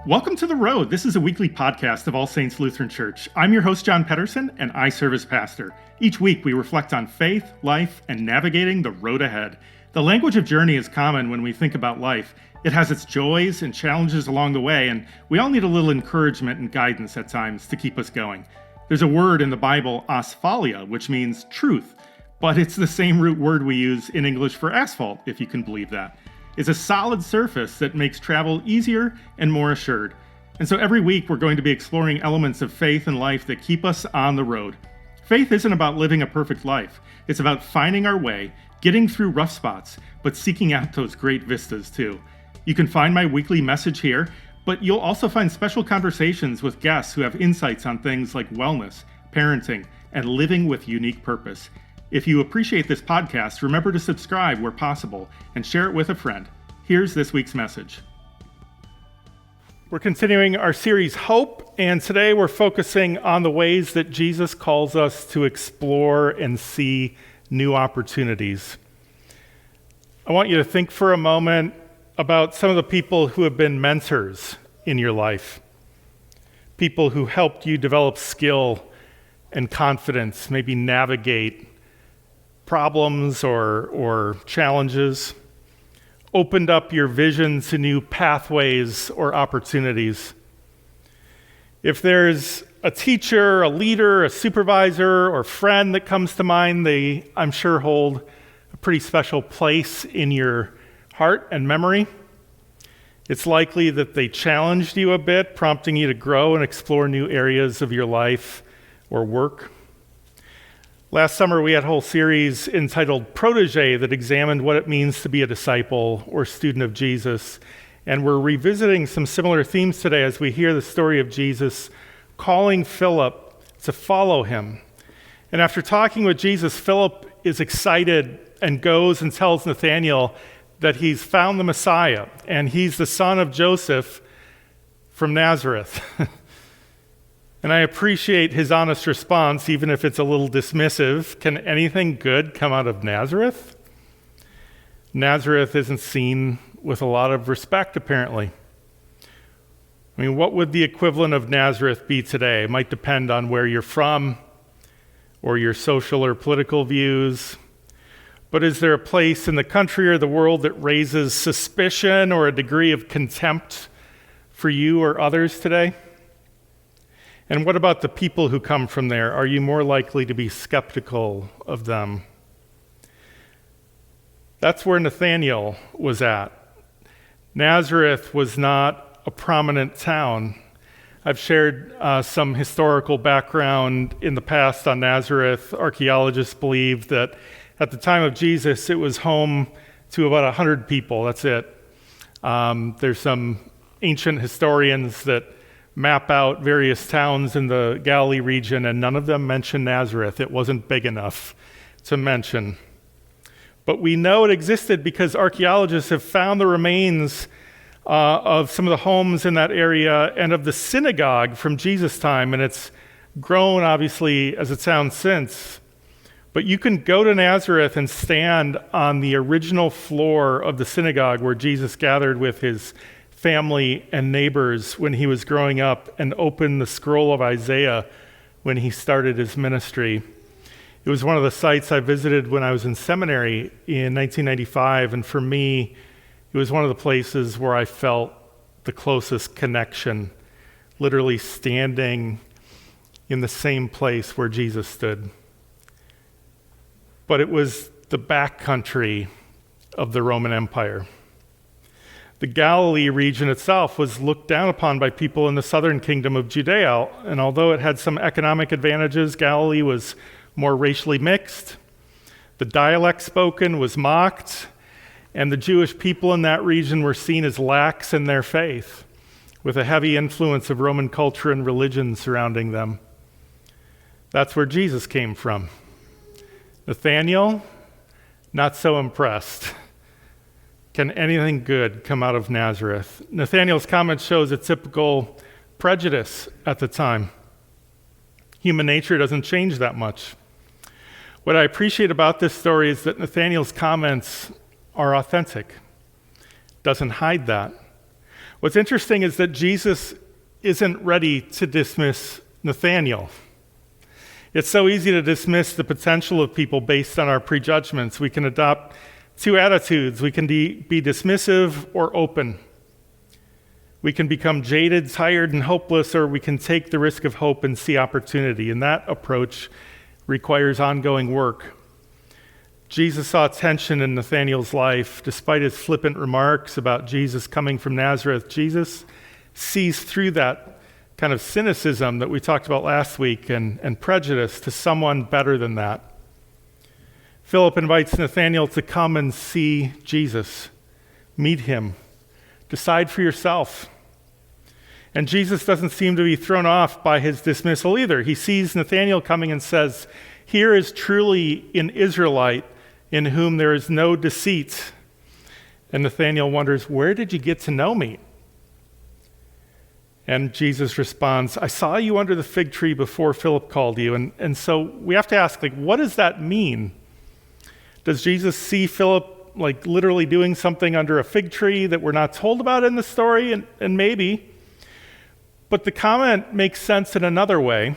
Welcome to The Road. This is a weekly podcast of All Saints Lutheran Church. I'm your host, John Pedersen, and I serve as pastor. Each week, we reflect on faith, life, and navigating the road ahead. The language of journey is common when we think about life. It has its joys and challenges along the way, and we all need a little encouragement and guidance at times to keep us going. There's a word in the Bible, asphalia, which means truth, but it's the same root word we use in English for asphalt, if you can believe that. It's a solid surface that makes travel easier and more assured. And so every week we're going to be exploring elements of faith and life that keep us on the road. Faith isn't about living a perfect life. It's about finding our way, getting through rough spots, but seeking out those great vistas too. You can find my weekly message here, but you'll also find special conversations with guests who have insights on things like wellness, parenting, and living with unique purpose. If you appreciate this podcast, remember to subscribe where possible and share it with a friend. Here's this week's message. We're continuing our series, Hope, and today we're focusing on the ways that Jesus calls us to explore and see new opportunities. I want you to think for a moment about some of the people who have been mentors in your life, people who helped you develop skill and confidence, maybe navigate problems or challenges, opened up your vision to new pathways or opportunities. If there's a teacher, a leader, a supervisor, or friend that comes to mind, they, I'm sure, hold a pretty special place in your heart and memory. It's likely that they challenged you a bit, prompting you to grow and explore new areas of your life or work. Last summer, we had a whole series entitled Protege that examined what it means to be a disciple or student of Jesus. And we're revisiting some similar themes today as we hear the story of Jesus calling Philip to follow him. And after talking with Jesus, Philip is excited and goes and tells Nathanael that he's found the Messiah and he's the son of Joseph from Nazareth. And I appreciate his honest response, even if it's a little dismissive. Can anything good come out of Nazareth? Nazareth isn't seen with a lot of respect, apparently. I mean, what would the equivalent of Nazareth be today? It might depend on where you're from or your social or political views. But is there a place in the country or the world that raises suspicion or a degree of contempt for you or others today? And what about the people who come from there? Are you more likely to be skeptical of them? That's where Nathanael was at. Nazareth was not a prominent town. I've shared some historical background in the past on Nazareth. Archaeologists believe that at the time of Jesus, it was home to about 100 people. That's it. There's some ancient historians that map out various towns in the Galilee region, and none of them mention Nazareth. It wasn't big enough to mention. But we know it existed because archaeologists have found the remains of some of the homes in that area and of the synagogue from Jesus' time, and it's grown, obviously, as a town since. But you can go to Nazareth and stand on the original floor of the synagogue where Jesus gathered with his family and neighbors when he was growing up and opened the scroll of Isaiah when he started his ministry. It was one of the sites I visited when I was in seminary in 1995, and for me, it was one of the places where I felt the closest connection, literally standing in the same place where Jesus stood. But it was the backcountry of the Roman Empire. The Galilee region itself was looked down upon by people in the southern kingdom of Judea, and although it had some economic advantages, Galilee was more racially mixed. The dialect spoken was mocked, and the Jewish people in that region were seen as lax in their faith, with a heavy influence of Roman culture and religion surrounding them. That's where Jesus came from. Nathanael, not so impressed. Can anything good come out of Nazareth? Nathanael's comment shows a typical prejudice at the time. Human nature doesn't change that much. What I appreciate about this story is that Nathanael's comments are authentic. Doesn't hide that. What's interesting is that Jesus isn't ready to dismiss Nathanael. It's so easy to dismiss the potential of people based on our prejudgments. We can adopt two attitudes. We can be dismissive or open. We can become jaded, tired, and hopeless, or we can take the risk of hope and see opportunity. And that approach requires ongoing work. Jesus saw tension in Nathanael's life. Despite his flippant remarks about Jesus coming from Nazareth, Jesus sees through that kind of cynicism that we talked about last week and prejudice to someone better than that. Philip invites Nathanael to come and see Jesus, meet him, decide for yourself. And Jesus doesn't seem to be thrown off by his dismissal either. He sees Nathanael coming and says, "Here is truly an Israelite in whom there is no deceit." And Nathanael wonders, "Where did you get to know me?" And Jesus responds, "I saw you under the fig tree before Philip called you." And so we have to ask, what does that mean? Does Jesus see Philip literally doing something under a fig tree that we're not told about in the story? And maybe. But the comment makes sense in another way.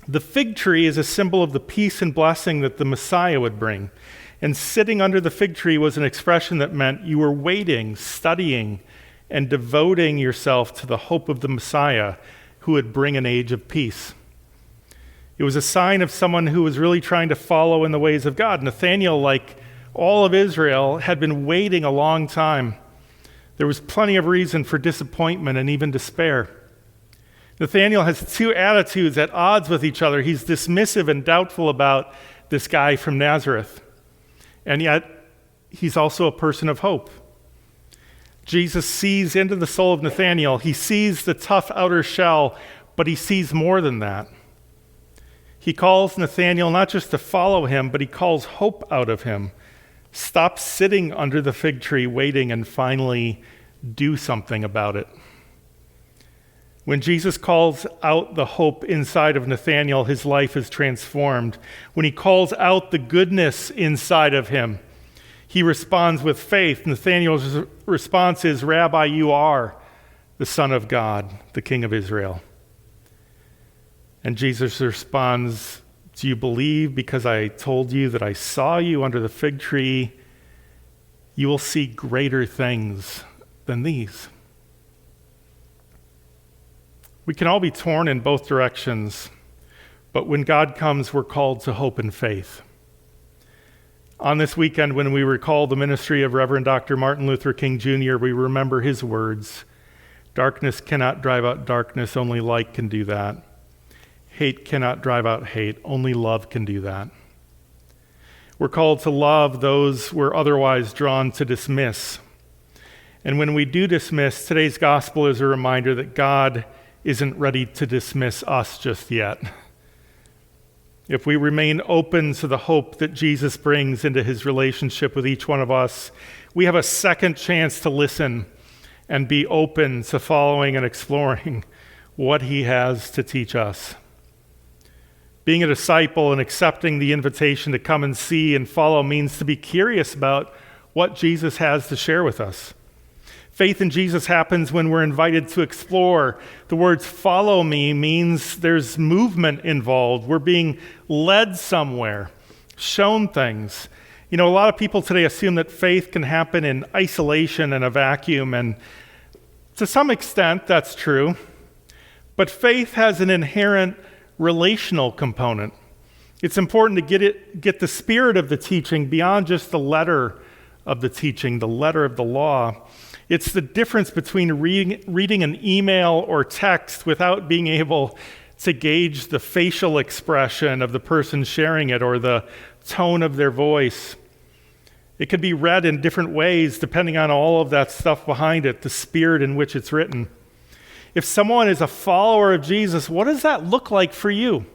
The fig tree is a symbol of the peace and blessing that the Messiah would bring. And sitting under the fig tree was an expression that meant you were waiting, studying, and devoting yourself to the hope of the Messiah who would bring an age of peace. It was a sign of someone who was really trying to follow in the ways of God. Nathanael, like all of Israel, had been waiting a long time. There was plenty of reason for disappointment and even despair. Nathanael has two attitudes at odds with each other. He's dismissive and doubtful about this guy from Nazareth. And yet, he's also a person of hope. Jesus sees into the soul of Nathanael. He sees the tough outer shell, but he sees more than that. He calls Nathanael not just to follow him, but he calls hope out of him. Stop sitting under the fig tree waiting and finally do something about it. When Jesus calls out the hope inside of Nathanael, his life is transformed. When he calls out the goodness inside of him, he responds with faith. Nathanael's response is, "Rabbi, you are the Son of God, the King of Israel." And Jesus responds, "Do you believe because I told you that I saw you under the fig tree? You will see greater things than these." We can all be torn in both directions, but when God comes, we're called to hope and faith. On this weekend, when we recall the ministry of Reverend Dr. Martin Luther King Jr., we remember his words, "Darkness cannot drive out darkness, only light can do that. Hate cannot drive out hate, only love can do that." We're called to love those we're otherwise drawn to dismiss. And when we do dismiss, today's gospel is a reminder that God isn't ready to dismiss us just yet. If we remain open to the hope that Jesus brings into his relationship with each one of us, we have a second chance to listen and be open to following and exploring what he has to teach us. Being a disciple and accepting the invitation to come and see and follow means to be curious about what Jesus has to share with us. Faith in Jesus happens when we're invited to explore. The words "follow me" means there's movement involved. We're being led somewhere, shown things. A lot of people today assume that faith can happen in isolation and a vacuum, and to some extent that's true. But faith has an inherent relational component. It's important to get the spirit of the teaching beyond just the letter of the teaching, the letter of the law. It's the difference between reading an email or text without being able to gauge the facial expression of the person sharing it or the tone of their voice. It can be read in different ways depending on all of that stuff behind it, the spirit in which it's written. If someone is a follower of Jesus, what does that look like for you?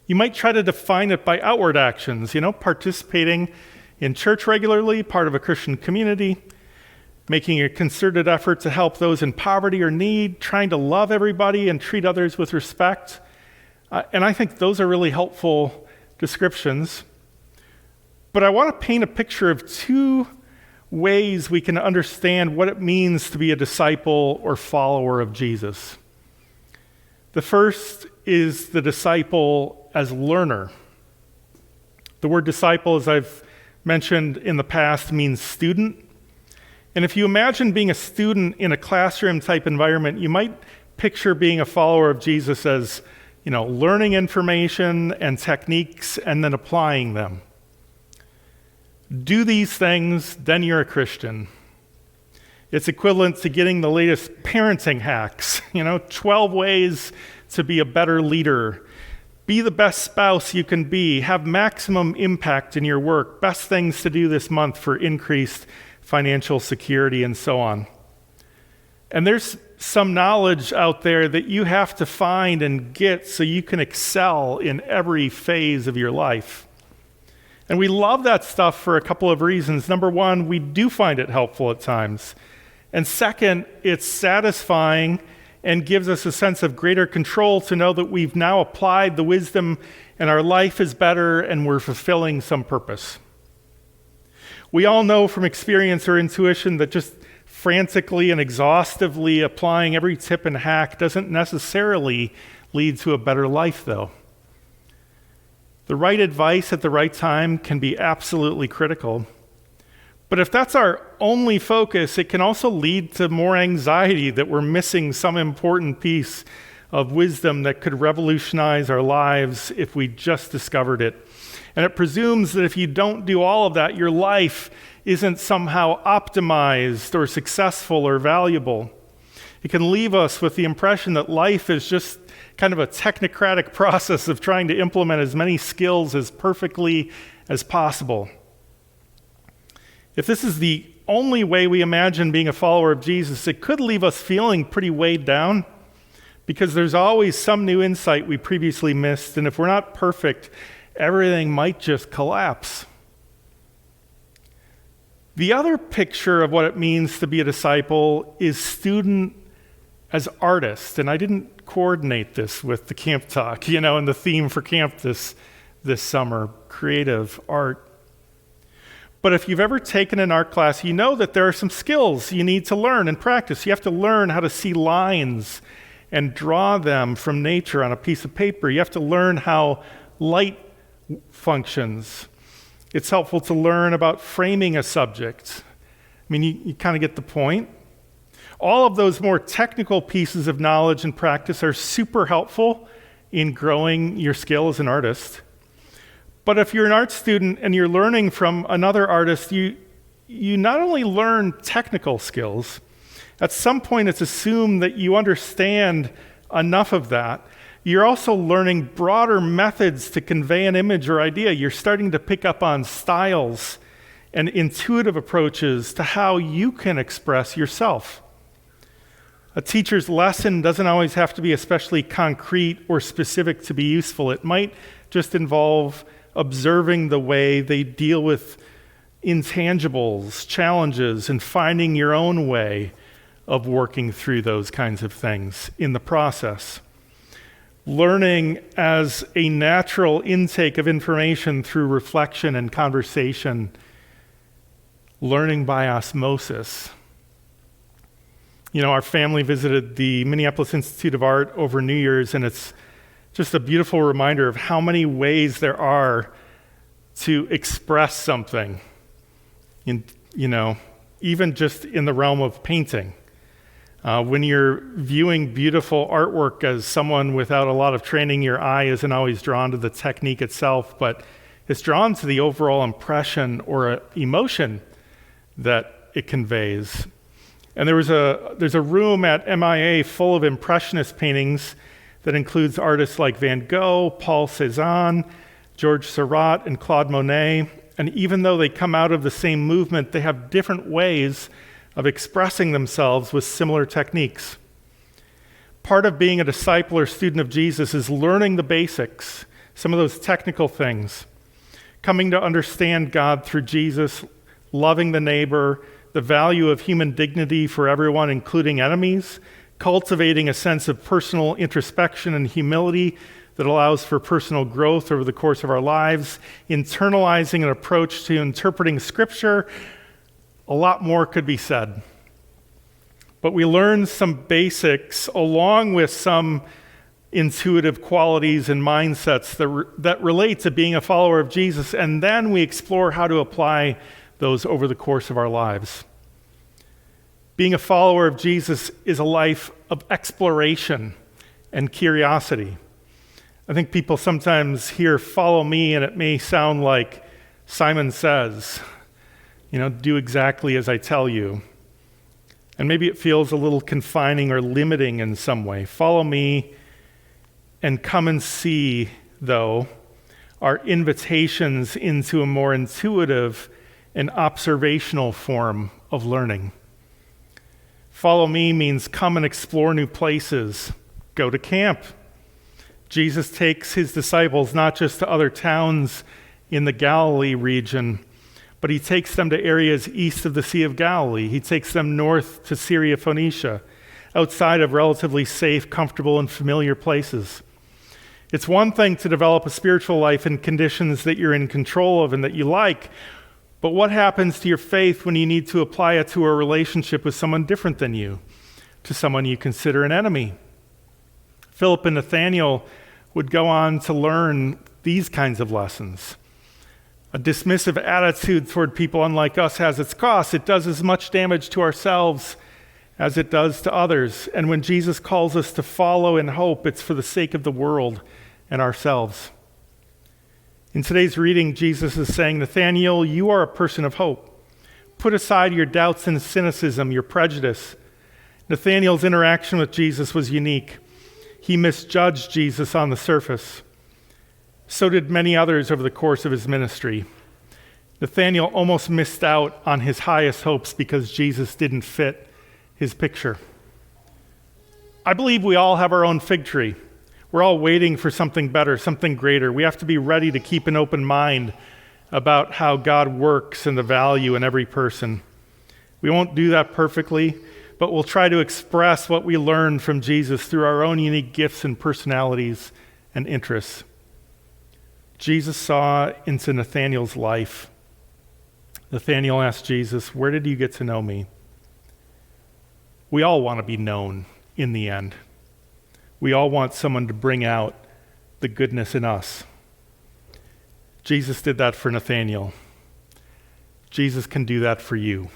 You might try to define it by outward actions, participating in church regularly, part of a Christian community, making a concerted effort to help those in poverty or need, trying to love everybody and treat others with respect. And I think those are really helpful descriptions. But I want to paint a picture of two ways we can understand what it means to be a disciple or follower of Jesus. The first is the disciple as learner. The word disciple, as I've mentioned in the past, means student. And if you imagine being a student in a classroom type environment, you might picture being a follower of Jesus as, learning information and techniques and then applying them. Do these things, then you're a Christian. It's equivalent to getting the latest parenting hacks, 12 ways to be a better leader. Be the best spouse you can be. Have maximum impact in your work. Best things to do this month for increased financial security and so on. And there's some knowledge out there that you have to find and get so you can excel in every phase of your life. And we love that stuff for a couple of reasons. Number one, we do find it helpful at times. And second, it's satisfying and gives us a sense of greater control to know that we've now applied the wisdom and our life is better and we're fulfilling some purpose. We all know from experience or intuition that just frantically and exhaustively applying every tip and hack doesn't necessarily lead to a better life, though. The right advice at the right time can be absolutely critical. But if that's our only focus, it can also lead to more anxiety that we're missing some important piece of wisdom that could revolutionize our lives if we just discovered it. And it presumes that if you don't do all of that, your life isn't somehow optimized or successful or valuable. It can leave us with the impression that life is just kind of a technocratic process of trying to implement as many skills as perfectly as possible. If this is the only way we imagine being a follower of Jesus, it could leave us feeling pretty weighed down because there's always some new insight we previously missed, and if we're not perfect, everything might just collapse. The other picture of what it means to be a disciple is student as artist, and I didn't coordinate this with the camp talk, and the theme for camp this summer, creative art. But if you've ever taken an art class, you know that there are some skills you need to learn and practice. You have to learn how to see lines and draw them from nature on a piece of paper. You have to learn how light functions. It's helpful to learn about framing a subject. You kind of get the point. All of those more technical pieces of knowledge and practice are super helpful in growing your skill as an artist. But if you're an art student and you're learning from another artist, you not only learn technical skills, at some point it's assumed that you understand enough of that. You're also learning broader methods to convey an image or idea. You're starting to pick up on styles and intuitive approaches to how you can express yourself. A teacher's lesson doesn't always have to be especially concrete or specific to be useful. It might just involve observing the way they deal with intangibles, challenges, and finding your own way of working through those kinds of things in the process. Learning as a natural intake of information through reflection and conversation. Learning by osmosis. Our family visited the Minneapolis Institute of Art over New Year's, and it's just a beautiful reminder of how many ways there are to express something, even just in the realm of painting. When you're viewing beautiful artwork as someone without a lot of training, your eye isn't always drawn to the technique itself, but it's drawn to the overall impression or emotion that it conveys. And there's a room at MIA full of Impressionist paintings that includes artists like Van Gogh, Paul Cézanne, Georges Seurat, and Claude Monet. And even though they come out of the same movement, they have different ways of expressing themselves with similar techniques. Part of being a disciple or student of Jesus is learning the basics, some of those technical things, coming to understand God through Jesus, loving the neighbor, the value of human dignity for everyone, including enemies, cultivating a sense of personal introspection and humility that allows for personal growth over the course of our lives, internalizing an approach to interpreting Scripture, a lot more could be said. But we learn some basics along with some intuitive qualities and mindsets that relate to being a follower of Jesus, and then we explore how to apply those over the course of our lives. Being a follower of Jesus is a life of exploration and curiosity. I think people sometimes hear "follow me" and it may sound like Simon Says, do exactly as I tell you. And maybe it feels a little confining or limiting in some way. Follow me and come and see, though, are invitations into a more intuitive and observational form of learning. Follow me means come and explore new places, go to camp. Jesus takes his disciples not just to other towns in the Galilee region, but he takes them to areas east of the Sea of Galilee. He takes them north to Syria, Phoenicia, outside of relatively safe, comfortable, and familiar places. It's one thing to develop a spiritual life in conditions that you're in control of and that you like, but what happens to your faith when you need to apply it to a relationship with someone different than you, to someone you consider an enemy? Philip and Nathanael would go on to learn these kinds of lessons. A dismissive attitude toward people unlike us has its costs. It does as much damage to ourselves as it does to others. And when Jesus calls us to follow in hope, it's for the sake of the world and ourselves. In today's reading, Jesus is saying, Nathanael, you are a person of hope. Put aside your doubts and cynicism, your prejudice. Nathanael's interaction with Jesus was unique. He misjudged Jesus on the surface. So did many others over the course of his ministry. Nathanael almost missed out on his highest hopes because Jesus didn't fit his picture. I believe we all have our own fig tree. We're all waiting for something better, something greater. We have to be ready to keep an open mind about how God works and the value in every person. We won't do that perfectly, but we'll try to express what we learned from Jesus through our own unique gifts and personalities and interests. Jesus saw into Nathanael's life. Nathanael asked Jesus, "Where did you get to know me?" We all want to be known in the end. We all want someone to bring out the goodness in us. Jesus did that for Nathanael. Jesus can do that for you.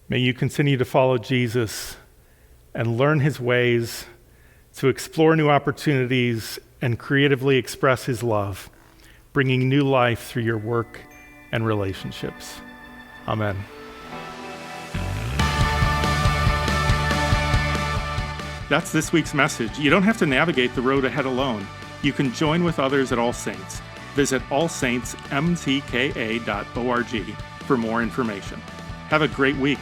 May you continue to follow Jesus and learn his ways, to explore new opportunities and creatively express his love, bringing new life through your work and relationships. Amen. That's this week's message. You don't have to navigate the road ahead alone. You can join with others at All Saints. Visit allsaintsmtka.org for more information. Have a great week.